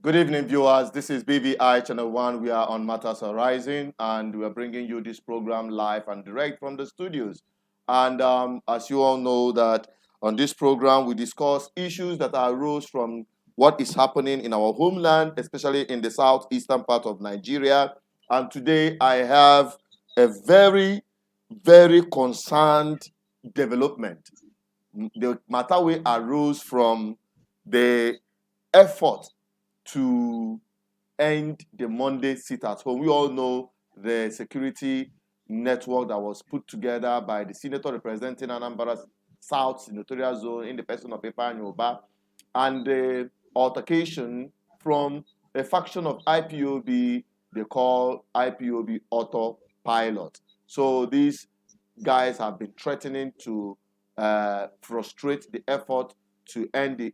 Good evening, viewers. This is BVI Channel 1. We are on Matters Arising, and we are bringing you this program live and direct from the studios. And as you all know, that on this program, we discuss issues that arose from what is happening in our homeland, especially in the southeastern part of Nigeria. And today, I have a very, very concerned development. The matter we arose from the effort to end the Monday sit at home. We all know the security network that was put together by the senator representing Anambra South Senatorial Zone in the person of Ifeanyi Ubah, and the altercation from a faction of IPOB they call IPOB autopilot. So these guys have been threatening to frustrate the effort to end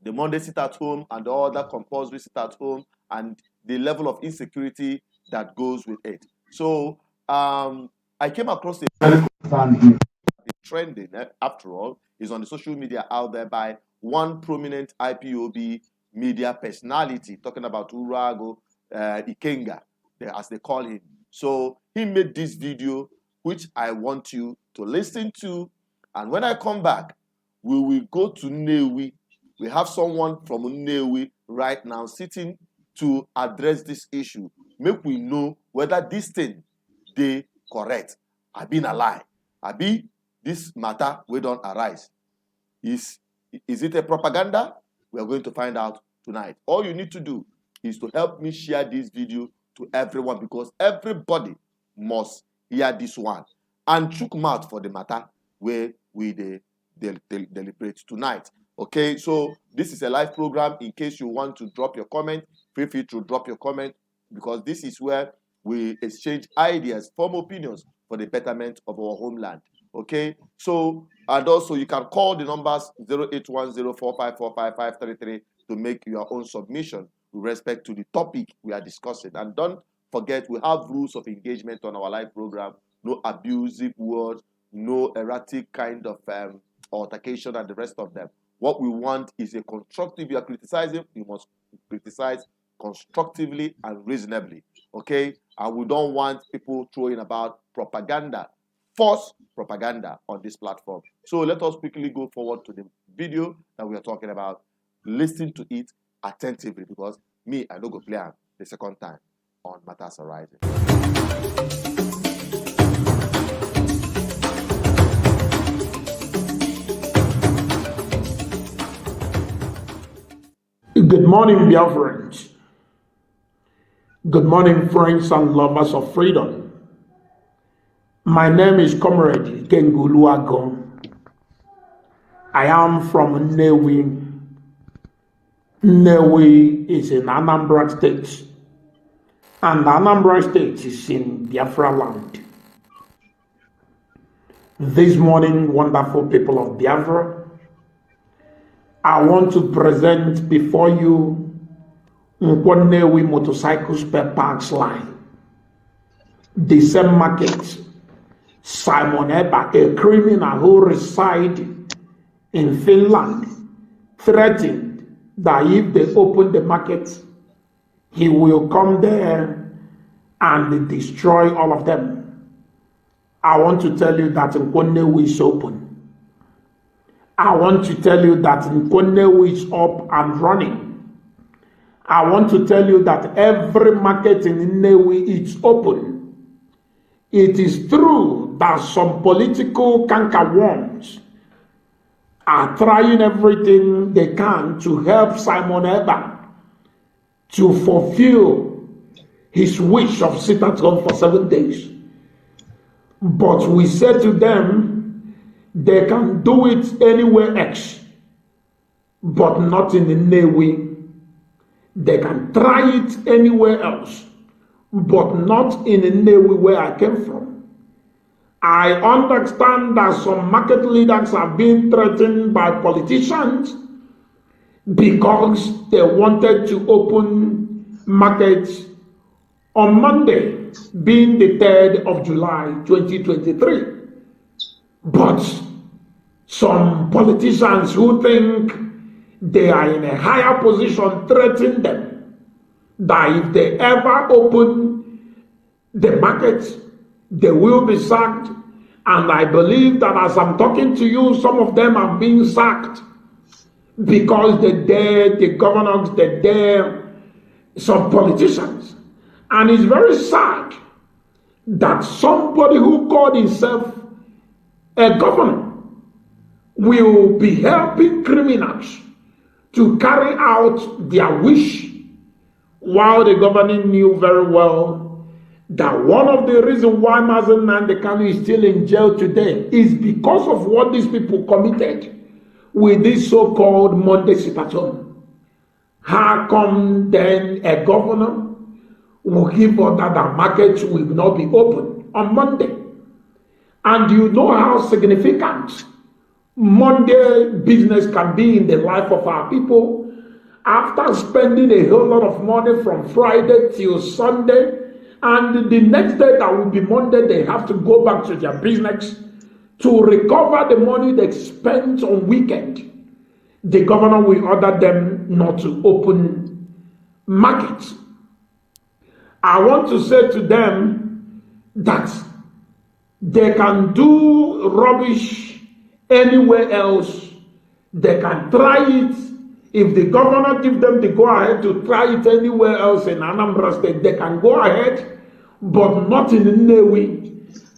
the Monday sit at home and the other compulsory sit at home and the level of insecurity that goes with it. So I came across a very concern trending, after all, is on the social media out there by one prominent IPOB media personality talking about Urago Ikenga, as they call him. So he made this video, which I want you to listen to. And when I come back, we will go to Nnewi. We have someone from Nnewi right now sitting to address this issue. Make we know whether this thing they correct. I been a lie. I be this matter we don't arise. Is it a propaganda? We are going to find out tonight. All you need to do is to help me share this video to everyone, because everybody must hear this one and chook mouth for the matter where we deliberate tonight. Okay, so this is a live program. In case you want to drop your comment, feel free to drop your comment, because this is where we exchange ideas, form opinions for the betterment of our homeland. Okay, so and also you can call the numbers 081045455533 to make your own submission with respect to the topic we are discussing. And don't forget, we have rules of engagement on our live program: no abusive words, no erratic kind of altercation, and the rest of them. What we want is a constructive. You are criticizing, you must criticize constructively and reasonably. Okay? And we don't want people throwing about propaganda, false propaganda on this platform. So let us quickly go forward to the video that we are talking about. Listen to it attentively, because me, I don't go play the second time on Matters Arising. Good morning, Biafrans. Good morning, friends and lovers of freedom. My name is Comrade Kenguluago. I am from Nnewi. Nnewi is in Anambra State, and Anambra State is in Biafra land. This morning, wonderful people of Biafra, I want to present before you Nnewi motorcycle spare parts line. The same market, Simon Eba, a criminal who resides in Finland, threatened that if they open the market, he will come there and destroy all of them. I want to tell you that Nnewi is open. I want to tell you that Nnewi is up and running. I want to tell you that every market in Nnewi is open. It is true that some political cankerworms are trying everything they can to help Simon Eba to fulfill his wish of sit at home for 7 days. But we said to them, they can do it anywhere else, but not in the Nnewi. They can try it anywhere else, but not in the Nnewi where I came from. I understand that some market leaders are being threatened by politicians because they wanted to open markets on Monday, being the 3rd of July, 2023. But some politicians who think they are in a higher position, threatening them that if they ever open the market, they will be sacked. And I believe that as I'm talking to you, some of them are being sacked because they dare the governors, they dare some politicians. And it's very sad that somebody who called himself a governor will be helping criminals to carry out their wish, while the governor knew very well that one of the reasons why Mazen Nnamdi Kanu is still in jail today is because of what these people committed with this so-called Monday sit-at-home. How come then a governor will give order that markets will not be open on Monday? And you know how significant Monday business can be in the life of our people. After spending a whole lot of money from Friday till Sunday, and the next day that will be Monday, they have to go back to their business to recover the money they spent on weekend. The governor will order them not to open markets. I want to say to them that they can do rubbish anywhere else. They can try it. If the governor gives them the go-ahead to try it anywhere else in Anambra State, they can go ahead, but not in Nnewi.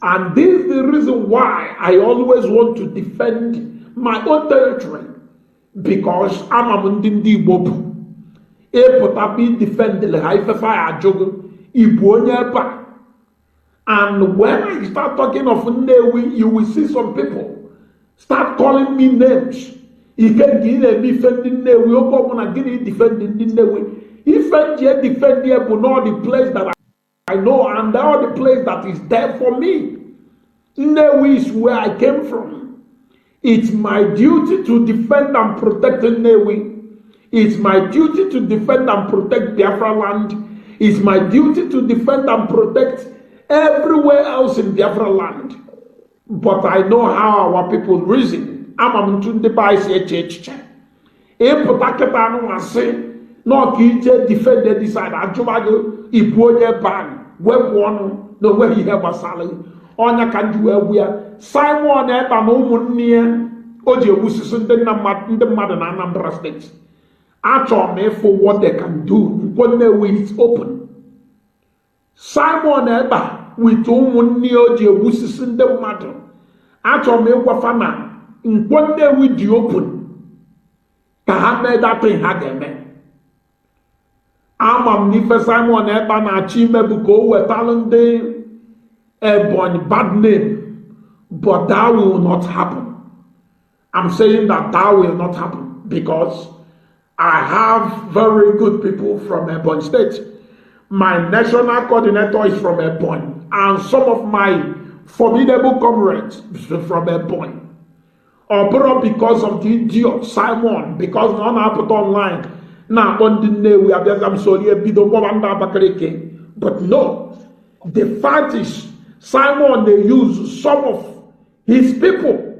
And this is the reason why I always want to defend my own territory, because I'm a Mundindi Bobu. Epotabi defend the Haifefa Ajogo, Ibuonyepa. And when I start talking of Nnewi, you will see some people start calling me names. He can give me defending Nnewi, Okomuna Guinea defending Nnewi. Ifeanyi defending not the place that I know, and all the place that is there for me. Nnewi is where I came from. It's my duty to defend and protect Nnewi. It's my duty to defend and protect Biafra land. It's my duty to defend and protect everywhere else in Biafra land. But I know how our people reason. I'm to the bicycle church. If Potaketa no say, no kije defend the side, I jobago, Ibuoye ban, web one, no where he have a salary. Onya can do a weir. Simon Eba no near Oje Wusis in the mother and Anambra State. Actual me for what they can do when the way is open. Simon Eba with whom near Oje Wusis in the mother. Actual me wafana. When they will be open, Kahame that thing hageme. I'm Nife Simon Eba Chime Buko we talent a born bad name, but that will not happen. I'm saying that will not happen because I have very good people from Ebonyi State. My national coordinator is from Ebonyi, and some of my formidable comrades from Ebonyi. Or because of the idiot Simon, because none happened online. Now on the Nnewi, I'm sorry, but no, the fact is Simon they use some of his people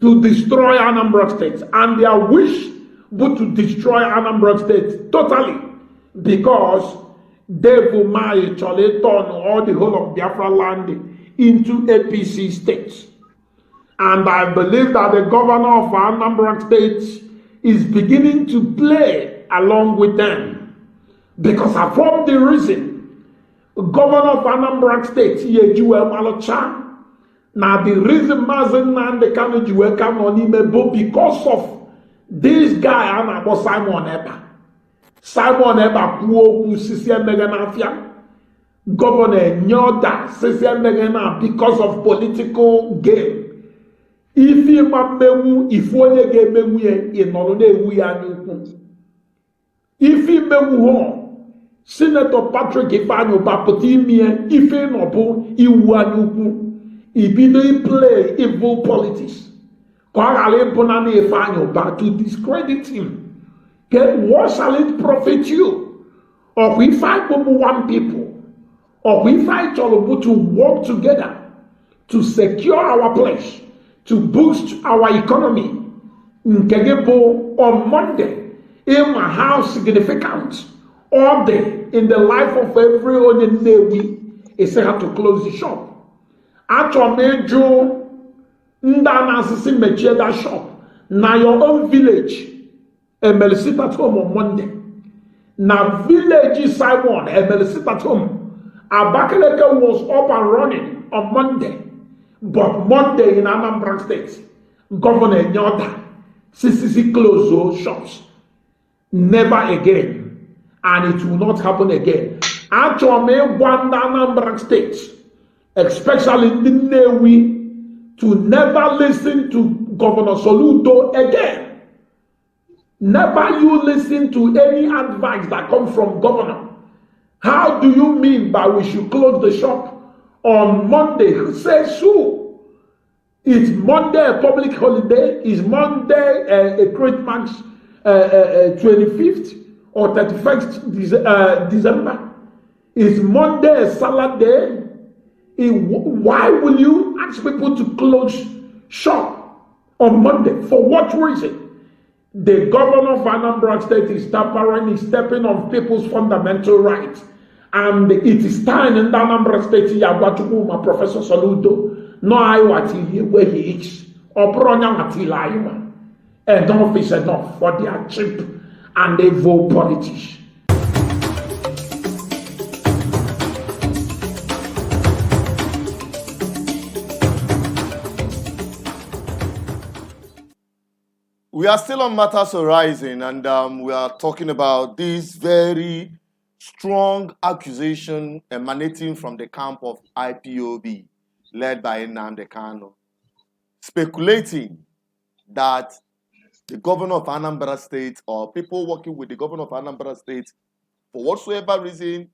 to destroy Anambra State, and their wish but to destroy Anambra State totally, because they will marry turn all the whole of Biafra land into APC states. And I believe that the governor of Anambra State is beginning to play along with them. Because I formed the reason, governor of Anambra State, Yejuwe Malocha, now the reason Mazen Nnamdi Kanu Juwe come on him because of this guy, Anabo Simon Eba. Simon Eba Kuoku Sisi Meganafia, Governor Nyoda Sisi Megana because of political game. If you mewu, if onye ga emewu ye, no na-ewu ya n'ukwu. If you mewu Senator Patrick Ifeanyi put ime ife no bụ iwu n'ukwu. Ibido play evil politics. Ka ọ ghara ịbụ na Ifeanyi to discredit him. What shall it profit you? Or if I one people, or if I chọrọ to work together to secure our place, to boost our economy. On Monday, how significant all day in the life of every Nnewi is how to close the shop. Actually, Joe, Ndana Sisi mechie that shop. Na your own village, sit at home on Monday. Na village Simon, sit at home. Abakaleke was up and running on Monday. But Monday in Anambra State, Governor Nyota, CCC closed those shops. Never again. And it will not happen again. Actually, one Anambra State, especially in the Nnewi, to never listen to Governor Soludo again. Never you listen to any advice that comes from governor. How do you mean by we should close the shop on Monday? Say so. Is Monday a public holiday? Is Monday a Christmas 25th or 31st December? Is Monday a salad day? Why will you ask people to close shop on Monday? For what reason? The governor of Anambra State is stepping on people's fundamental rights. And it is time in the Anambra State, Yagwachukwu, Professor Soludo, no I what where he is, or Bronya Matila, enough is enough for their cheap and evil politics. We are still on Matters Horizon, and we are talking about this very strong accusation emanating from the camp of IPOB, led by Nnamdi, speculating that the governor of Anambra State or people working with the governor of Anambra State, for whatsoever reason,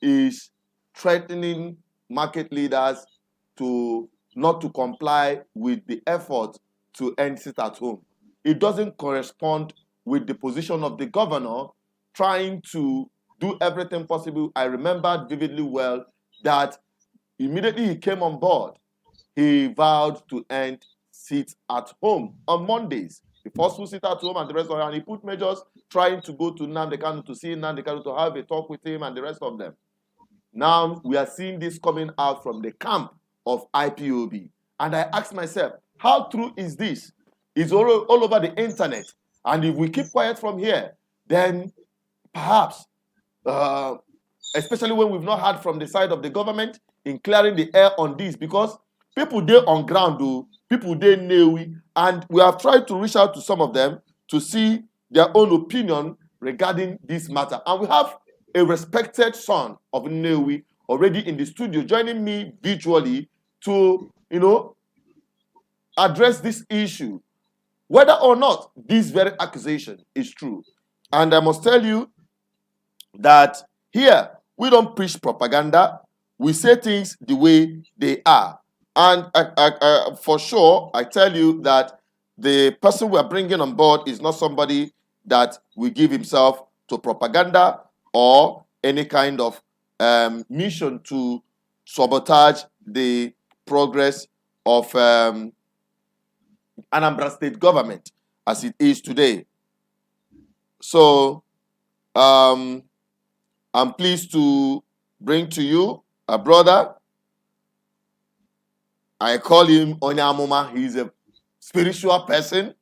is threatening market leaders to not to comply with the effort to end sit at home. It doesn't correspond with the position of the governor trying to do everything possible. I remember vividly well that immediately he came on board, he vowed to end sit at home on Mondays. The first will sit at home and the rest of them. And he put measures trying to go to Nnamdi to see Nnamdi to have a talk with him and the rest of them. Now we are seeing this coming out from the camp of IPOB. And I asked myself, how true is this? It's all over the internet. And if we keep quiet from here, then perhaps, especially when we've not heard from the side of the government in clearing the air on this, because people there on ground, though, people there Nnewi, and we have tried to reach out to some of them to see their own opinion regarding this matter. And we have a respected son of Nnewi already in the studio joining me virtually to, address this issue, whether or not this very accusation is true. And I must tell you that here, we don't preach propaganda. We say things the way they are. And for sure, I tell you that the person we are bringing on board is not somebody that will give himself to propaganda or any kind of mission to sabotage the progress of Anambra State government as it is today. So, I'm pleased to bring to you a brother. I call him Onyamuma. He's a spiritual person,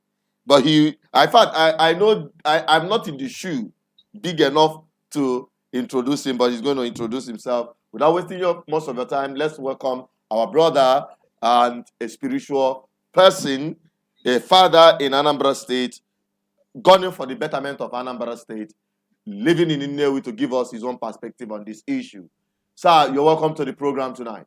but I know I'm not in the shoe big enough to introduce him, but he's going to introduce himself. Without wasting most of your time, let's welcome our brother and a spiritual person, a father in Anambra State, gunning for the betterment of Anambra State, living in Nnewi to give us his own perspective on this issue. Sir, you're welcome to the program tonight.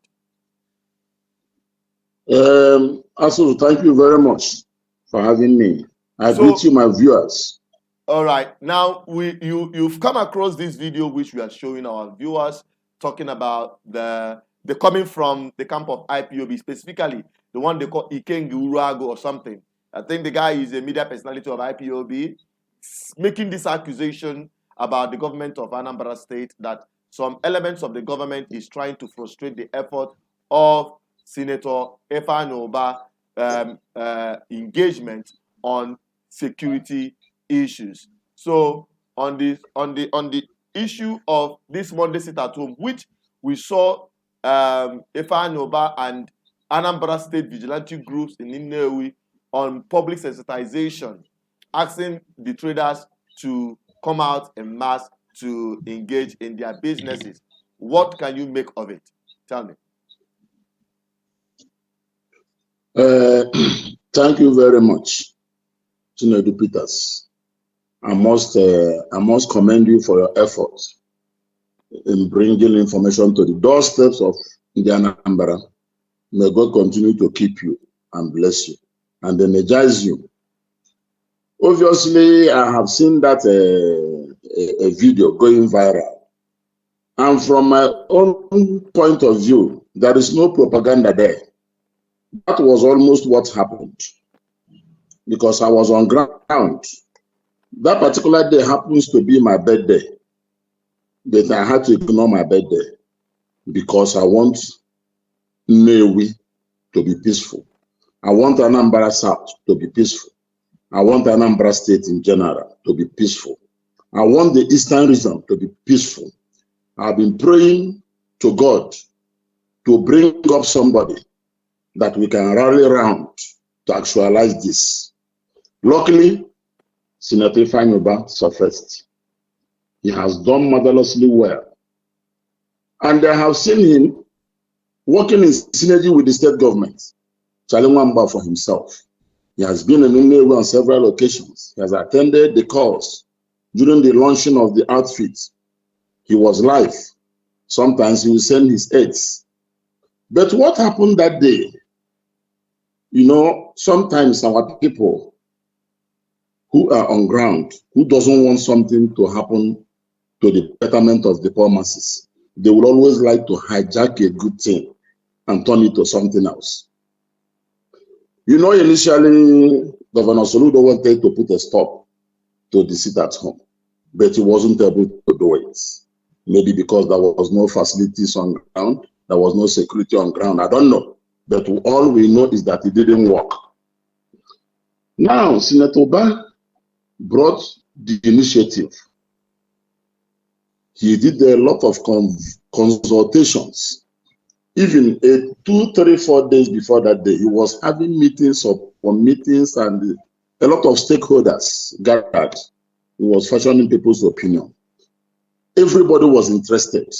Also, thank you very much for having me. I greet you, my viewers. All right. Now, you've come across this video which we are showing our viewers, talking about the coming from the camp of IPOB, specifically the one they call Ikengi Urago or something. I think the guy is a media personality of IPOB, making this accusation about the government of Anambra State that some elements of the government is trying to frustrate the effort of Senator Ifeanyi Ubah engagement on security issues. So on the issue of this Monday sit at home, which we saw Ifeanyi and Anambra State vigilante groups in Nnewi on public sensitization, asking the traders to come out en masse to engage in their businesses. What can you make of it? Tell me. Thank you very much, Chinedu Peters. I must commend you for your effort in bringing information to the doorsteps of Anambra. May God continue to keep you and bless you and energize you. Obviously, I have seen that a video going viral. And from my own point of view, there is no propaganda there. That was almost what happened, because I was on ground. That particular day happens to be my birthday, but I had to ignore my birthday because I want Nnewi to be peaceful. I want Anambra South to be peaceful. I want Anambra State in general to be peaceful. I want the Eastern region to be peaceful. I've been praying to God to bring up somebody that we can rally around to actualize this. Luckily, Senator Ifeanyi surfaced. He has done marvelously well. And I have seen him working in synergy with the state government, challenging Ubah for himself. He has been in Nnewi on several occasions. He has attended the calls during the launching of the outfit. He was live. Sometimes he will send his aides. But what happened that day? You know, sometimes our people who are on ground, who doesn't want something to happen to the betterment of the poor masses, they will always like to hijack a good thing and turn it to something else. You know, initially, Governor Soludo wanted to put a stop to the sit at home, but he wasn't able to do it. Maybe because there was no facilities on ground, there was no security on ground, I don't know. But all we know is that it didn't work. Now, Senator Ubah brought the initiative. He did a lot of consultations. Even 2, 3, 4 days before that day, he was having meetings upon meetings, and a lot of stakeholders gathered. He was fashioning people's opinion. Everybody was interested.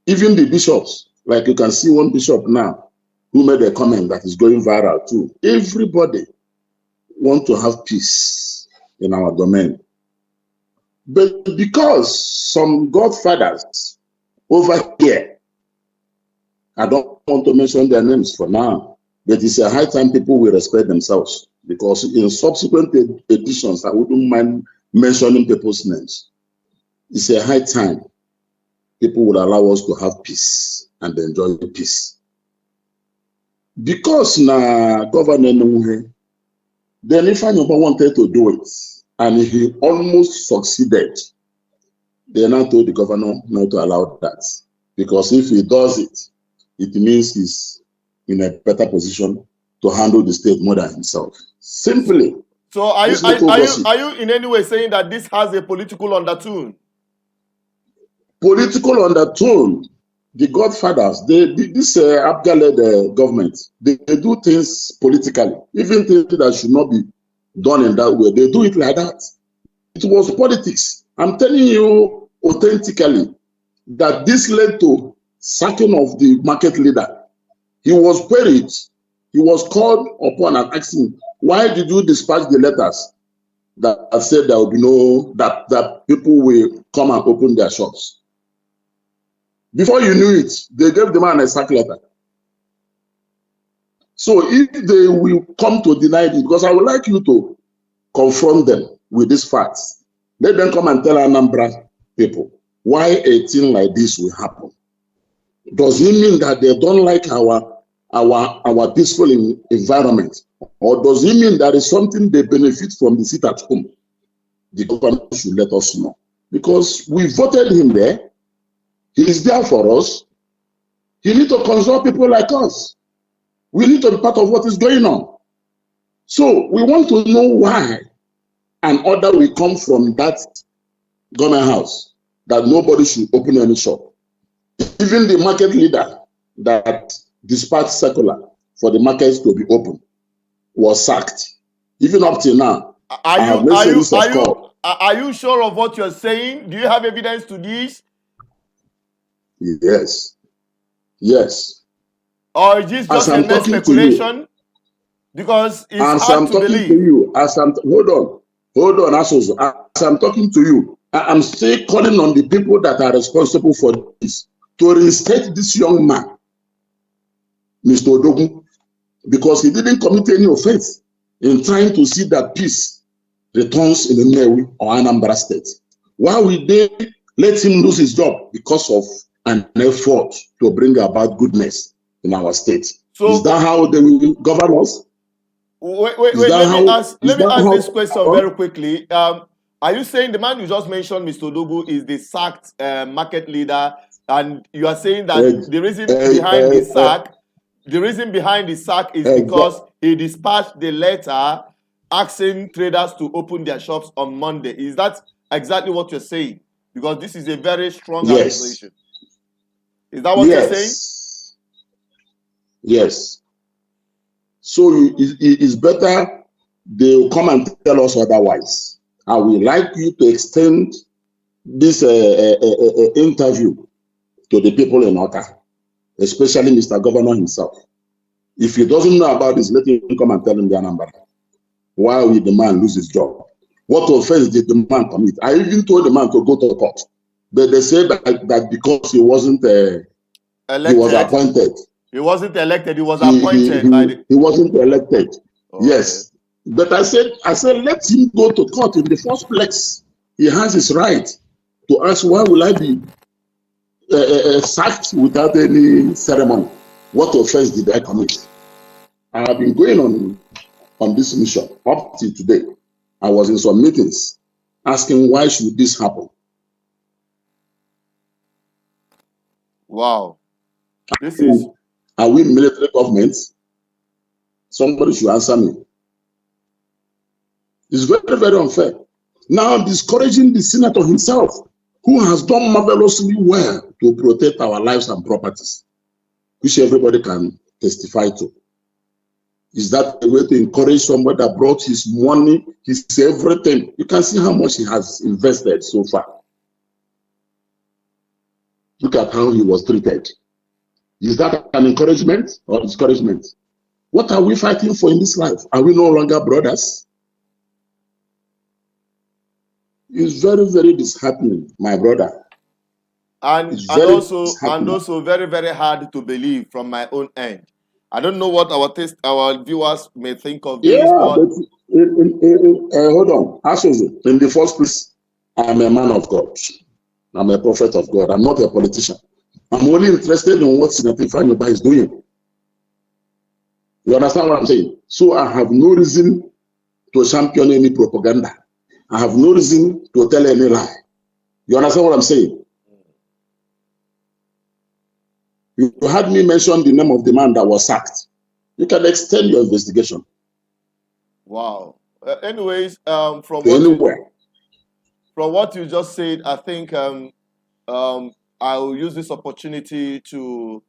Even the bishops, like you can see one bishop now, who made a comment that is going viral too. Everybody want to have peace in our domain. But because some godfathers over here, I don't want to mention their names for now, but it's a high time people will respect themselves, because in subsequent editions, I wouldn't mind mentioning people's names. It's a high time people will allow us to have peace and enjoy peace. Because na Governor Nnewi, then Ifeanyi wanted to do it, and he almost succeeded. They now told the governor not to allow that, because if he does it, it means he's in a better position to handle the state more than himself. Simply. So are you in any way saying that this has a political undertone? Political undertone. The godfathers, this Abga-led government, they do things politically. Even things that should not be done in that way, they do it like that. It was politics. I'm telling you authentically that this led to sacking of the market leader. He was queried. He was called upon and asked him, why did you dispatch the letters that said there will be no, that people will come and open their shops? Before you knew it, they gave the man a sack letter. So if they will come to deny it, because I would like you to confront them with these facts, let them come and tell Anambra people why a thing like this will happen. Does it mean that they don't like our peaceful environment? Or does it mean there is something they benefit from the sit at home? The government should let us know. Because we voted him there. He is there for us. He needs to consult people like us. We need to be part of what is going on. So we want to know why an order will come from that government house that nobody should open any shop. Even the market leader that dispatched circular for the markets to be open was sacked. Even up till now, I have no series of calls. Are you sure of what you're saying? Do you have evidence to this? Yes. Yes. Or is this just a mere speculation? Because it's hard to believe. Hold on, Asuzu. As I'm talking to you, I'm still calling on the people that are responsible for this to reinstate this young man, Mr. Odogun, because he didn't commit any offense in trying to see that peace returns in the Nnewi or Anambra State. Why will they let him lose his job? Because of an effort to bring about goodness in our state. So, is that how they will govern us? Wait. Let me ask this question very quickly. Are you saying the man you just mentioned, Mr. Odogu, is the sacked market leader, and you are saying that the reason behind the sack is because he dispatched the letter asking traders to open their shops on Monday? Is that exactly what you're saying? Because this is a very strong accusation. Is that what you're saying? Yes. So it's better they'll come and tell us otherwise. I would like you to extend this interview to the people in Ota, especially Mr. Governor himself. If he doesn't know about this, let him come and tell him their number. Why will the man lose his job? What offense did the man commit? I even told the man to go to court. But they said that because he wasn't elected. He was appointed. He wasn't elected, he was appointed. He wasn't elected. Okay. Yes. But I said, let him go to court in the first place. He has his right to ask, why will I be sacked without any ceremony? What offense did I commit? I have been going on this mission up till today. I was in some meetings asking, why should this happen? Wow. Are we military government? Somebody should answer me. It's very, very unfair. Now discouraging the senator himself, who has done marvelously well to protect our lives and properties, which everybody can testify to. Is that a way to encourage somebody that brought his money, his everything? You can see how much he has invested so far. Look at how he was treated. Is that an encouragement or discouragement? What are we fighting for in this life? Are we no longer brothers? It's very, very disheartening, my brother. And also very, very hard to believe from my own end. I don't know what our viewers may think of this. Yeah, but hold on. Actually, in the first place, I'm a man of God. I'm a prophet of God. I'm not a politician. I'm only interested in what Senator Ifeanyi is doing. You understand what I'm saying? So I have no reason to champion any propaganda. I have no reason to tell any lie. You understand what I'm saying? You had me mention the name of the man that was sacked. You can extend your investigation. Wow. Anyways, from what you just said, I think I will use this opportunity to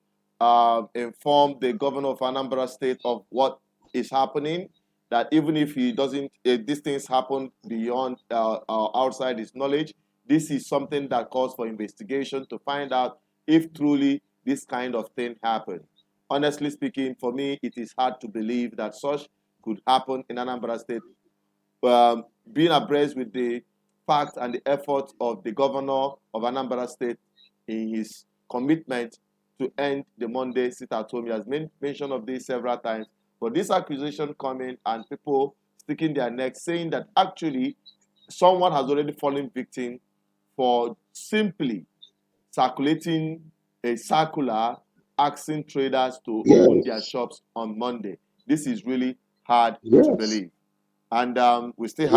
inform the governor of Anambra State of what is happening. That even if he doesn't, these things happen beyond outside his knowledge, this is something that calls for investigation to find out if truly this kind of thing happened. Honestly speaking, for me, it is hard to believe that such could happen in Anambra State. Being abreast with the facts and the efforts of the governor of Anambra State in his commitment to end the Monday sit-at-home. He has made mention of this several times. But this accusation coming and people sticking their necks saying that actually someone has already fallen victim for simply circulating a circular asking traders to open their shops on Monday. This is really hard to believe. And we still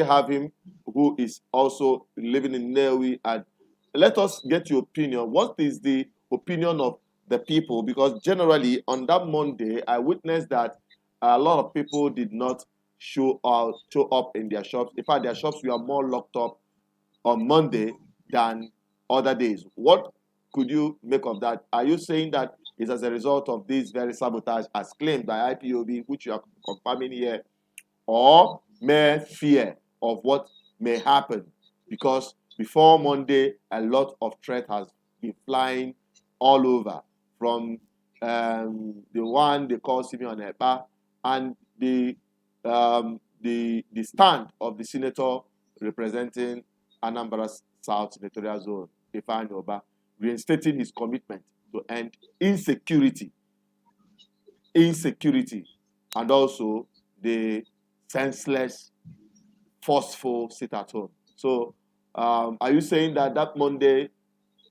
have him who is also living in Nnewi. And let us get your opinion. What is the opinion of the people? Because generally on that Monday, I witnessed that a lot of people did not show up in their shops. In fact, their shops were more locked up on Monday than other days. What could you make of that? Are you saying that it's as a result of this very sabotage as claimed by IPOB, which you are confirming here, or mere fear of what may happen? Because before Monday, a lot of threat has been flying all over, from the one they call Simeon Ekpa and the stand of the senator representing Anambra South Senatorial Zone, Ifeanyi Ubah, reinstating his commitment to end insecurity, and also the senseless, forceful sit-at-home. So, are you saying that Monday,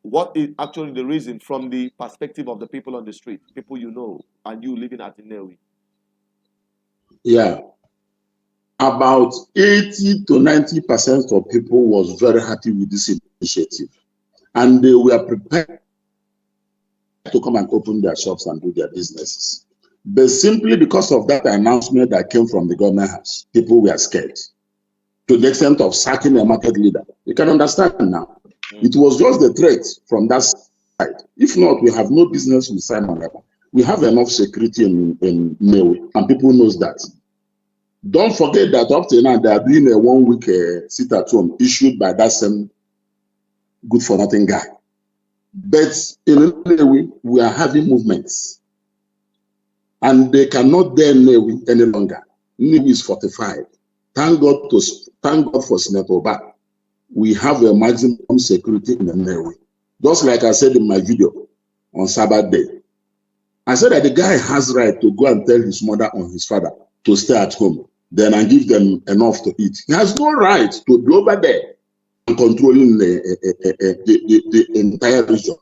what is actually the reason from the perspective of the people on the street, people you know, and you living at Nnewi? Yeah. About 80 to 90% of people was very happy with this initiative. And they were prepared to come and open their shops and do their businesses. But simply because of that announcement that came from the government house, people were scared to the extent of sacking a market leader. You can understand now. It was just the threat from that side. If not, we have no business with Simon Ekpa. We have enough security in Nnewi, and people knows that. Don't forget that up to now, they are doing a one-week sit-at-home issued by that same good-for-nothing guy. But in Nnewi, we are having movements. And they cannot dare Nnewi any longer. Nnewi is fortified. Thank God for Senator Ubah. We have a maximum security in Nnewi. Just like I said in my video on Sabbath day. I said that the guy has right to go and tell his mother or his father to stay at home, then and give them enough to eat. He has no right to be over there and controlling the entire region.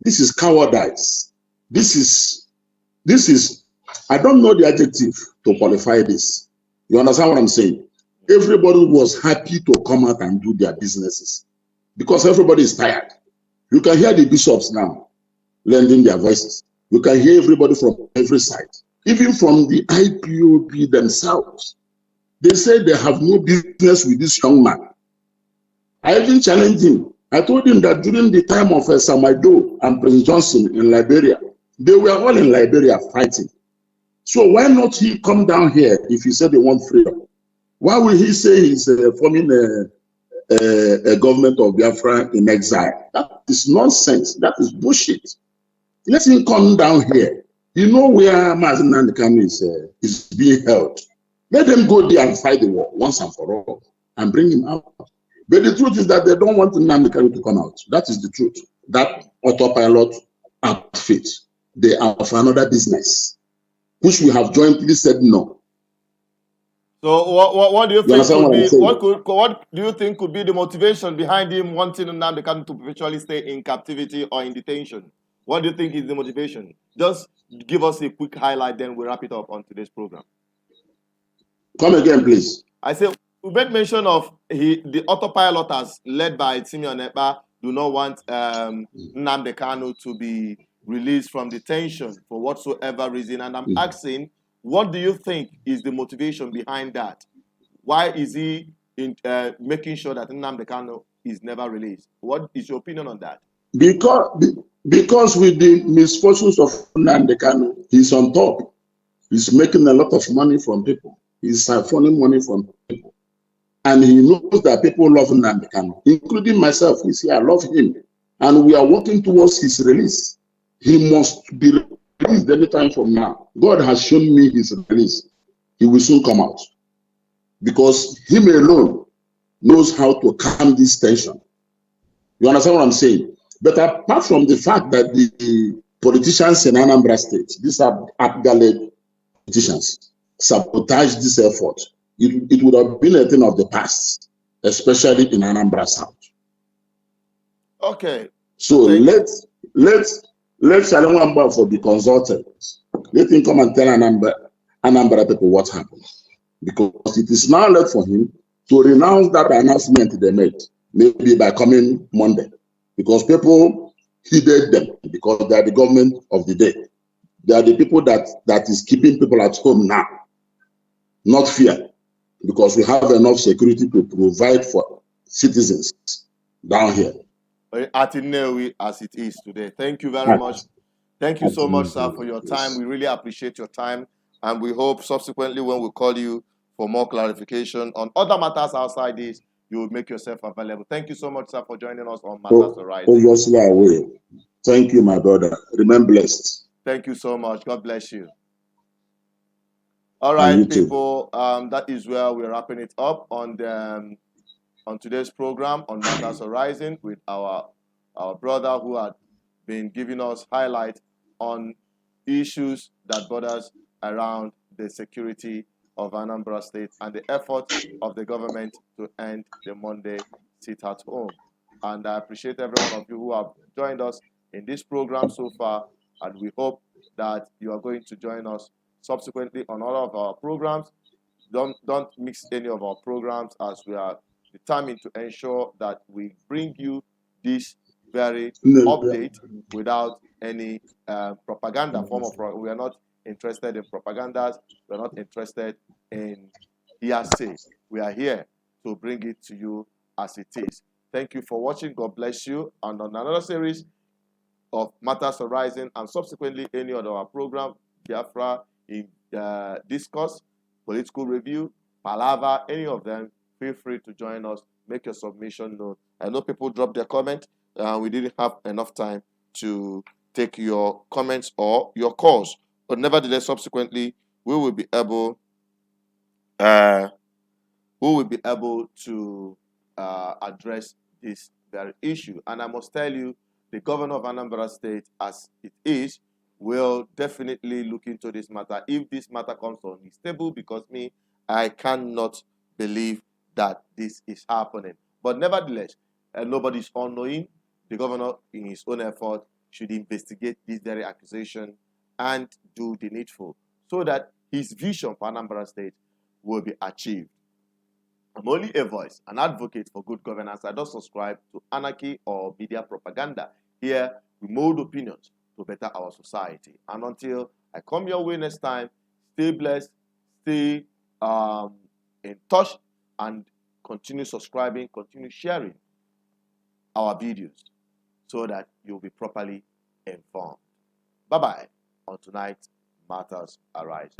This is cowardice. This is, I don't know the adjective to qualify this. You understand what I'm saying? Everybody was happy to come out and do their businesses because everybody is tired. You can hear the bishops now lending their voices. You can hear everybody from every side, even from the IPOB themselves. They say they have no business with this young man. I even challenged him. I told him that during the time of Samaido and Prince Johnson in Liberia, they were all in Liberia fighting. So why not he come down here if he said they want freedom? Why will he say he's forming a government of Biafra in exile? That is nonsense. That is bullshit. Let him come down here. You know where Mazen Nandekano is being held. Let them go there and fight the war once and for all and bring him out. But the truth is that they don't want Nandekano to come out. That is the truth. That autopilot outfit, they are of another business, which we have jointly said no. So what do you think could be what do you think could be the motivation behind him wanting Nandekano to perpetually stay in captivity or in detention? What do you think is the motivation? Just give us a quick highlight, then we'll wrap it up on today's program. Come again, please. I say we made mention of the autopiloters led by Simeon Ekpa do not want Nandekano to be released from detention for whatsoever reason. And I'm asking, what do you think is the motivation behind that? Why is he making sure that Nandekano is never released? What is your opinion on that? Because with the misfortunes of Nandekano, he's on top. He's making a lot of money from people. He's siphoning money from people. And he knows that people love Nandekano, including myself. You see, I love him. And we are working towards his release. He must be released anytime from now. God has shown me his release. He will soon come out. Because him alone knows how to calm this tension. You understand what I'm saying? But apart from the fact that the politicians in Anambra State, these are Abgaled politicians, sabotage this effort, it would have been a thing of the past, especially in Anambra South. Okay. So let's Shalom for the consultants. Let him come and tell Anambra people what happened. Because it is now left for him to renounce that announcement they made, maybe by coming Monday. Because people heeded them, because they are the government of the day. They are the people that is keeping people at home now, not fear. because we have enough security to provide for citizens down here. At Nnewi as it is today. Thank you very much. Thank you so much, sir, for your time. We really appreciate your time, and we hope subsequently when we call you for more clarification on other matters outside this, you will make yourself available. Thank you so much, sir, for joining us on Matters Arising. Obviously, I will. Thank you, my brother. Remain blessed. Thank you so much. God bless you. All right, people. That is where we're wrapping it up on today's program on Matters Arising with our brother who had been giving us highlight on issues that borders around the security of Anambra State and the effort of the government to end the Monday sit at home. And I appreciate every one of you who have joined us in this program so far, and we hope that you are going to join us subsequently on all of our programs. Don't mix any of our programs, as we are determined to ensure that we bring you this very update without any propaganda form of. We are not interested in propagandas. We are not interested in hearsay. We are here to bring it to you as it is. Thank you for watching. God bless you. And on another series of Matters Arising and subsequently any other our program, Biafra in Discourse, Political Review, Palava, any of them, feel free to join us. Make your submission known. I know people dropped their comment. We didn't have enough time to take your comments or your calls. But nevertheless, subsequently, we will be able to address this very issue. And I must tell you, the governor of Anambra State, as it is, will definitely look into this matter if this matter comes on his table, because I cannot believe that this is happening. But nevertheless, nobody's unknowing. The governor, in his own effort, should investigate this very accusation and do the needful so that his vision for Anambra State will be achieved. I'm only a voice, an advocate for good governance. I don't subscribe to anarchy or media propaganda. Here, we mold opinions to better our society. And until I come your way next time, stay blessed, stay in touch, and continue subscribing, continue sharing our videos so that you'll be properly informed. Bye-bye on tonight's Matters Arise.